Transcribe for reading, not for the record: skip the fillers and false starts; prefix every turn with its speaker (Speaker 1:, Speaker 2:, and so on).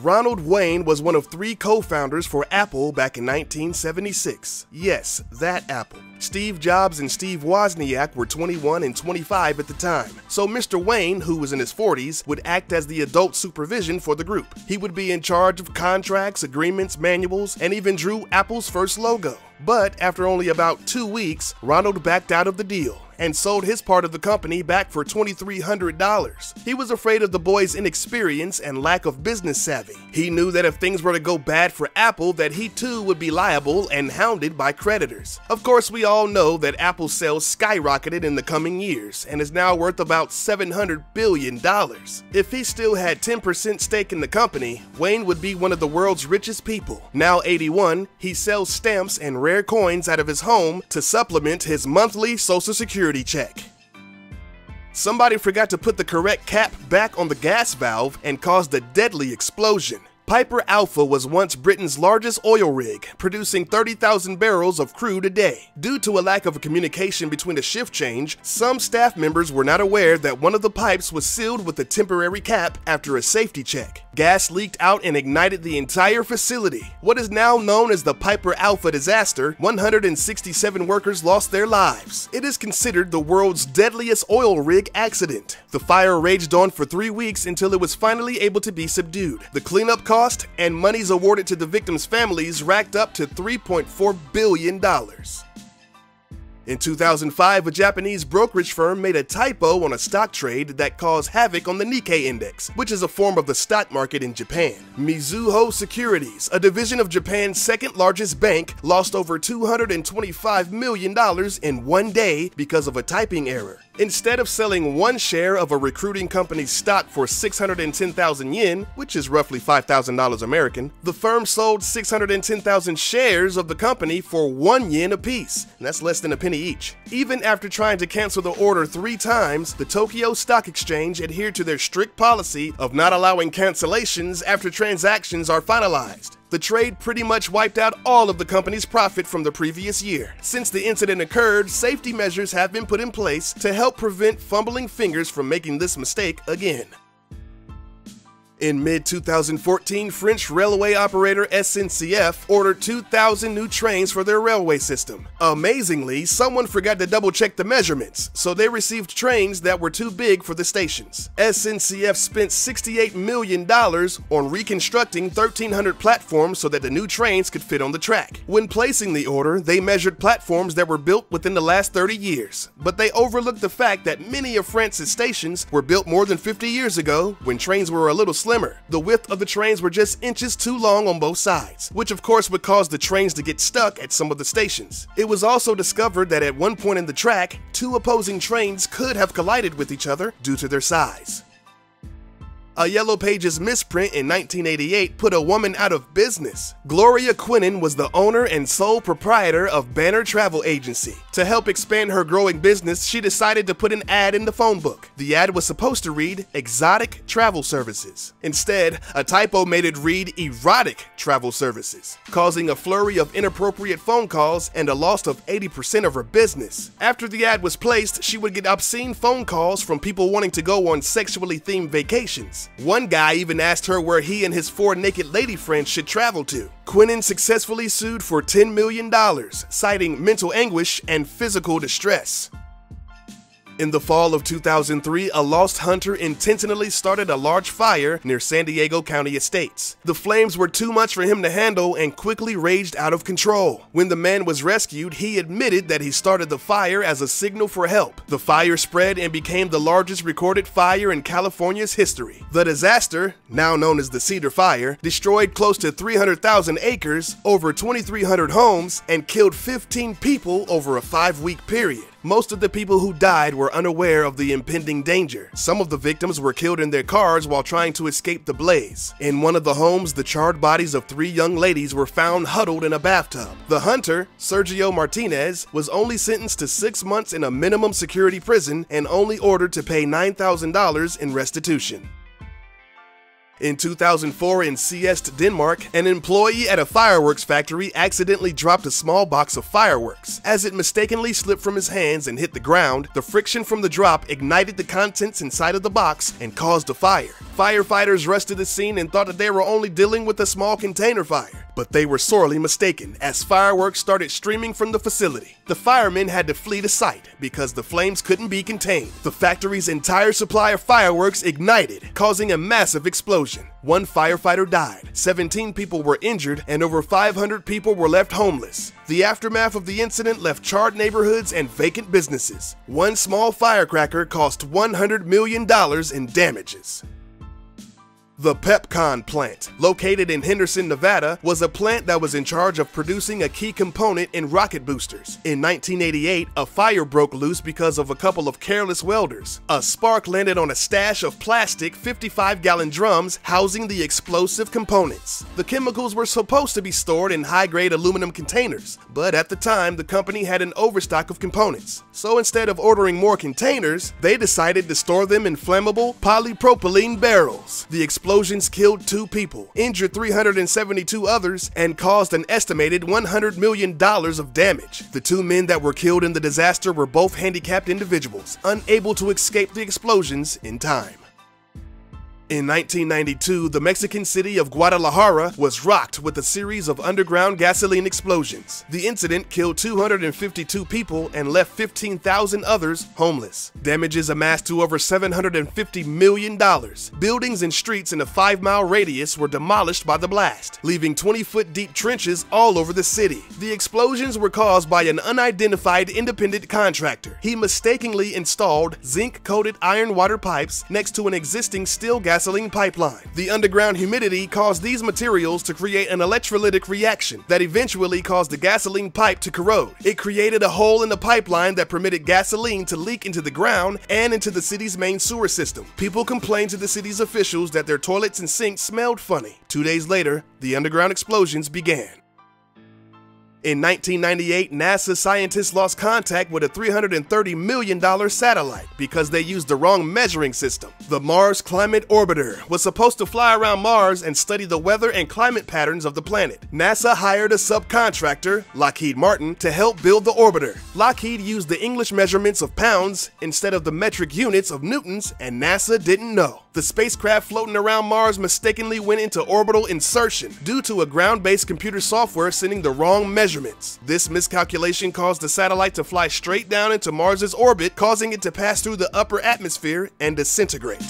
Speaker 1: Ronald Wayne was one of 3 co-founders for Apple back in 1976. Yes, that Apple. Steve Jobs and Steve Wozniak were 21 and 25 at the time, so Mr. Wayne, who was in his 40s, would act as the adult supervision for the group. He would be in charge of contracts, agreements, manuals, and even drew Apple's first logo. But after only about 2 weeks, Ronald backed out of the deal and sold his part of the company back for $2,300. He was afraid of the boys' inexperience and lack of business savvy. He knew that if things were to go bad for Apple, that he too would be liable and hounded by creditors. Of course, we all know that Apple's sales skyrocketed in the coming years and is now worth about $700 billion. If he still had 10% stake in the company, Wayne would be one of the world's richest people. Now 81, he sells stamps and rare coins out of his home to supplement his monthly Social Security check. Somebody forgot to put the correct cap back on the gas valve and caused a deadly explosion. Piper Alpha was once Britain's largest oil rig, producing 30,000 barrels of crude a day. Due to a lack of communication between a shift change, some staff members were not aware that one of the pipes was sealed with a temporary cap after a safety check. Gas leaked out and ignited the entire facility. What is now known as the Piper Alpha disaster, 167 workers lost their lives. It is considered the world's deadliest oil rig accident. The fire raged on for 3 weeks until it was finally able to be subdued. The cleanup cost and monies awarded to the victims' families racked up to $3.4 billion. In 2005, a Japanese brokerage firm made a typo on a stock trade that caused havoc on the Nikkei index, which is a form of the stock market in Japan. Mizuho Securities, a division of Japan's second largest bank, lost over $225 million in one day because of a typing error. Instead of selling one share of a recruiting company's stock for 610,000 yen, which is roughly $5,000 American, the firm sold 610,000 shares of the company for 1 yen apiece. That's less than a penny each. Even after trying to cancel the order 3 times, the Tokyo Stock Exchange adhered to their strict policy of not allowing cancellations after transactions are finalized. The trade pretty much wiped out all of the company's profit from the previous year. Since the incident occurred, safety measures have been put in place to help prevent fumbling fingers from making this mistake again. In mid-2014, French railway operator SNCF ordered 2,000 new trains for their railway system. Amazingly, someone forgot to double-check the measurements, so they received trains that were too big for the stations. SNCF spent $68 million on reconstructing 1,300 platforms so that the new trains could fit on the track. When placing the order, they measured platforms that were built within the last 30 years, but they overlooked the fact that many of France's stations were built more than 50 years ago when trains were a little slimmer. The width of the trains were just inches too long on both sides, which of course would cause the trains to get stuck at some of the stations. It was also discovered that at one point in the track, 2 opposing trains could have collided with each other due to their size. A Yellow Pages misprint in 1988 put a woman out of business. Gloria Quinnen was the owner and sole proprietor of Banner Travel Agency. To help expand her growing business, she decided to put an ad in the phone book. The ad was supposed to read Exotic Travel Services. Instead, a typo made it read Erotic Travel Services, causing a flurry of inappropriate phone calls and a loss of 80% of her business. After the ad was placed, she would get obscene phone calls from people wanting to go on sexually themed vacations. One guy even asked her where he and his 4 naked lady friends should travel to. Quinnen successfully sued for $10 million, citing mental anguish and physical distress. In the fall of 2003, a lost hunter intentionally started a large fire near San Diego County Estates. The flames were too much for him to handle and quickly raged out of control. When the man was rescued, he admitted that he started the fire as a signal for help. The fire spread and became the largest recorded fire in California's history. The disaster, now known as the Cedar Fire, destroyed close to 300,000 acres, over 2,300 homes, and killed 15 people over a 5-week period. Most of the people who died were unaware of the impending danger. Some of the victims were killed in their cars while trying to escape the blaze. In one of the homes, the charred bodies of 3 young ladies were found huddled in a bathtub. The hunter, Sergio Martinez, was only sentenced to 6 months in a minimum security prison and only ordered to pay $9,000 in restitution. In 2004 in Seest, Denmark, an employee at a fireworks factory accidentally dropped a small box of fireworks. As it mistakenly slipped from his hands and hit the ground, the friction from the drop ignited the contents inside of the box and caused a fire. Firefighters rushed to the scene and thought that they were only dealing with a small container fire, but they were sorely mistaken as fireworks started streaming from the facility. The firemen had to flee the site because the flames couldn't be contained. The factory's entire supply of fireworks ignited, causing a massive explosion. One firefighter died, 17 people were injured, and over 500 people were left homeless. The aftermath of the incident left charred neighborhoods and vacant businesses. One small firecracker cost $100 million in damages. The PepCon plant, located in Henderson, Nevada, was a plant that was in charge of producing a key component in rocket boosters. In 1988, a fire broke loose because of a couple of careless welders. A spark landed on a stash of plastic 55-gallon drums housing the explosive components. The chemicals were supposed to be stored in high-grade aluminum containers, but at the time, the company had an overstock of components. So instead of ordering more containers, they decided to store them in flammable polypropylene barrels. The explosions killed 2 people, injured 372 others, and caused an estimated $100 million of damage. The 2 men that were killed in the disaster were both handicapped individuals, unable to escape the explosions in time. In 1992, the Mexican city of Guadalajara was rocked with a series of underground gasoline explosions. The incident killed 252 people and left 15,000 others homeless. Damages amassed to over $750 million. Buildings and streets in a 5-mile radius were demolished by the blast, leaving 20-foot deep trenches all over the city. The explosions were caused by an unidentified independent contractor. He mistakenly installed zinc-coated iron water pipes next to an existing steel gasoline pipeline. The underground humidity caused these materials to create an electrolytic reaction that eventually caused the gasoline pipe to corrode. It created a hole in the pipeline that permitted gasoline to leak into the ground and into the city's main sewer system. People complained to the city's officials that their toilets and sinks smelled funny. 2 days later, the underground explosions began. In 1998, NASA scientists lost contact with a $330 million satellite because they used the wrong measuring system. The Mars Climate Orbiter was supposed to fly around Mars and study the weather and climate patterns of the planet. NASA hired a subcontractor, Lockheed Martin, to help build the orbiter. Lockheed used the English measurements of pounds instead of the metric units of newtons, and NASA didn't know. The spacecraft floating around Mars mistakenly went into orbital insertion due to a ground-based computer software sending the wrong measurements. This miscalculation caused the satellite to fly straight down into Mars's orbit, causing it to pass through the upper atmosphere and disintegrate.